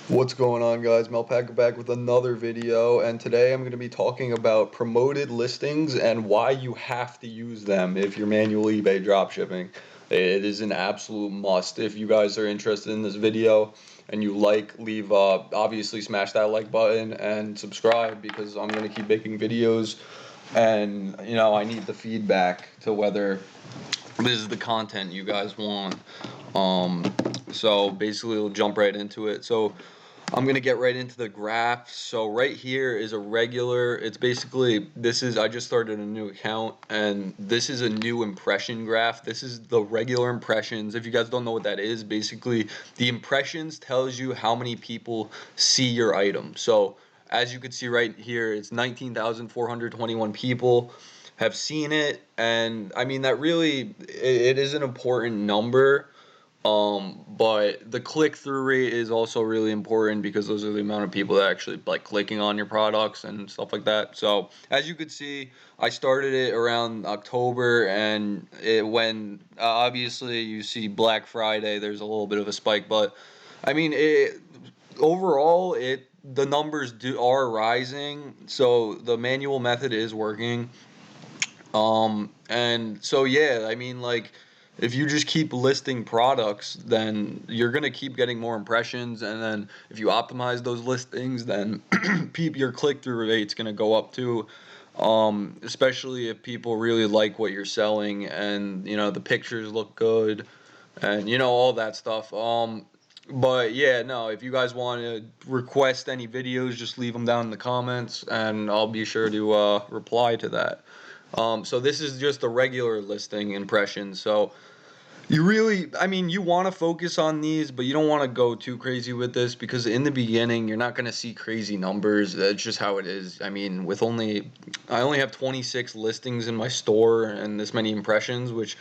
What's going on, guys? Mel Packer back with another video, and today I'm going to be talking about promoted listings and why you have to use them if you're manual eBay dropshipping. It is an absolute must. If you guys are interested in this video and you leave obviously smash that like button and subscribe, because I'm going to keep making videos, and I need the feedback to whether this is the content you guys want. So basically we'll jump right into it. So I'm gonna get right into the graph. So right here is a regular, it's basically, I just started a new account, and this is a new impression graph. This is the regular impressions. If you guys don't know what that is, basically the impressions tells you how many people see your item. So as you can see right here, it's 19,421 people have seen it, and I mean that really it is an important number. But the click-through rate is also really important, because those are the amount of people that actually like clicking on your products and stuff like that. So as you could see, I started it around October, and when obviously you see Black Friday, there's a little bit of a spike, but I mean overall the numbers are rising, so the manual method is working. And so yeah, I mean, like, if you just keep listing products, then you're gonna keep getting more impressions, and then if you optimize those listings, then your click-through rate's gonna go up too. Especially if people really like what you're selling, and the pictures look good, and all that stuff. But yeah, no, if you guys want to request any videos, just leave them down in the comments, and I'll be sure to reply to that. So this is just a regular listing impression. So I mean, you want to focus on these, but you don't want to go too crazy with this, because in the beginning, you're not going to see crazy numbers. That's just how it is. I mean, I only have 26 listings in my store and this many impressions, which,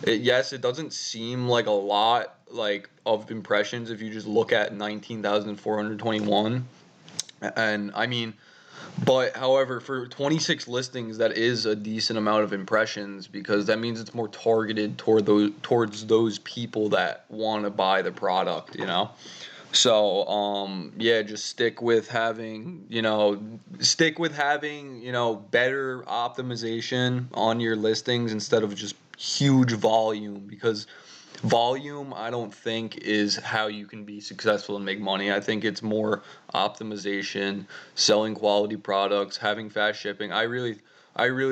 yes, it doesn't seem like a lot, like, of impressions if you just look at 19,421. And I mean, but however, for 26 listings, that is a decent amount of impressions, because that means it's more targeted towards those people that want to buy the product. So yeah, just stick with having better optimization on your listings instead of just huge volume, because volume, I don't think, is how you can be successful and make money. I think it's more optimization, selling quality products, having fast shipping. I really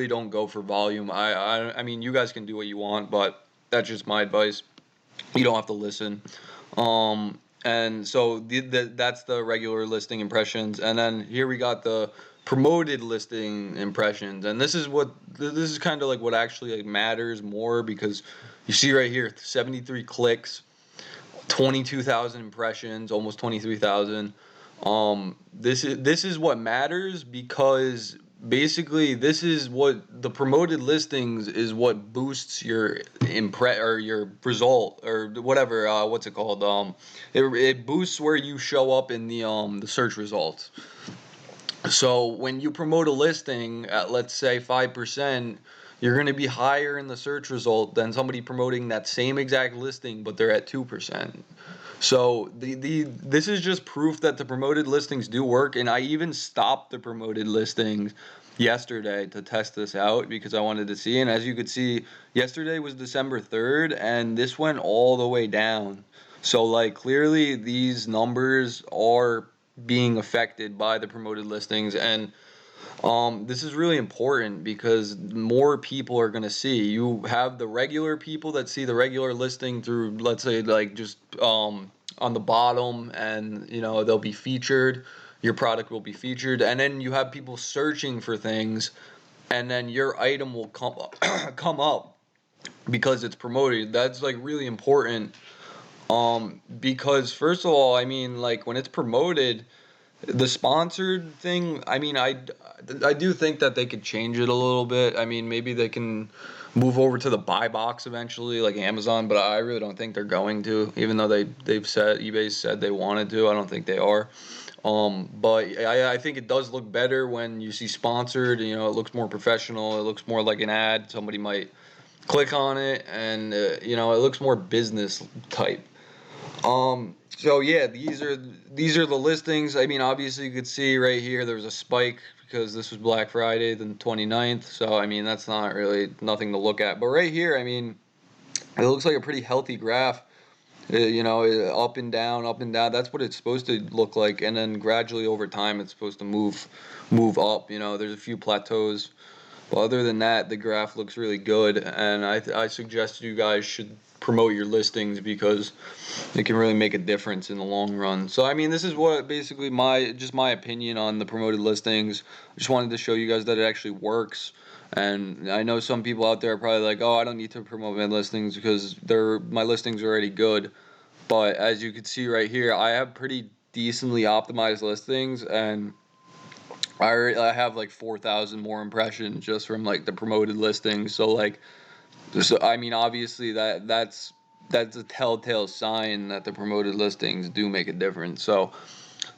don't go for volume. I mean, you guys can do what you want, but that's just my advice. You don't have to listen. And so that's the regular listing impressions, and then here we got the promoted listing impressions, and this is kind of like what actually like matters more, because you see right here, 73 clicks, 22,000 impressions, almost 23,000. This is what matters, because basically this is what the promoted listings is, what boosts your or your result, or whatever, what's it called, it boosts where you show up in the search results. So when you promote a listing at, let's say, 5%, you're going to be higher in the search result than somebody promoting that same exact listing, but they're at 2%. So this is just proof that the promoted listings do work, and I even stopped the promoted listings yesterday to test this out, because I wanted to see. And as you could see, yesterday was December 3rd, and this went all the way down. So, like, clearly these numbers are being affected by the promoted listings, and this is really important, because more people are going to see. You have the regular people that see the regular listing through, let's say, like, just on the bottom, and they'll be featured. Your product will be featured, and then you have people searching for things, and then your item will come up, come up, because it's promoted. That's like really important. Because first of all, I mean, like, when it's promoted, the sponsored thing, I mean, I do think that they could change it a little bit. I mean, maybe they can move over to the buy box eventually, like Amazon, but I really don't think they're going to, even though eBay said they wanted to. I don't think they are. But I think it does look better when you see sponsored. It looks more professional. It looks more like an ad. Somebody might click on it, and it looks more business type. So yeah, these are the listings. I mean, obviously you could see right here there was a spike because this was Black Friday, the 29th. So I mean, that's not really nothing to look at. But right here, I mean, it looks like a pretty healthy graph. Up and down, up and down. That's what it's supposed to look like. And then gradually over time, it's supposed to move up. There's a few plateaus. But other than that, the graph looks really good. And I suggest you guys should promote your listings because it can really make a difference in the long run. So I mean, this is what basically my opinion on the promoted listings. I just wanted to show you guys that it actually works. And I know some people out there are probably like, "Oh, I don't need to promote my listings because my listings are already good." But as you can see right here, I have pretty decently optimized listings, and I have like 4,000 more impressions just from like the promoted listings. So I mean, obviously that's a telltale sign that the promoted listings do make a difference. So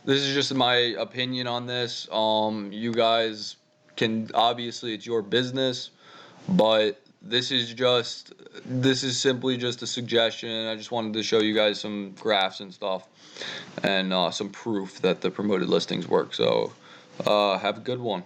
this is just my opinion on this. You guys can, obviously it's your business, but this is simply just a suggestion. I just wanted to show you guys some graphs and stuff, and some proof that the promoted listings work. So have a good one.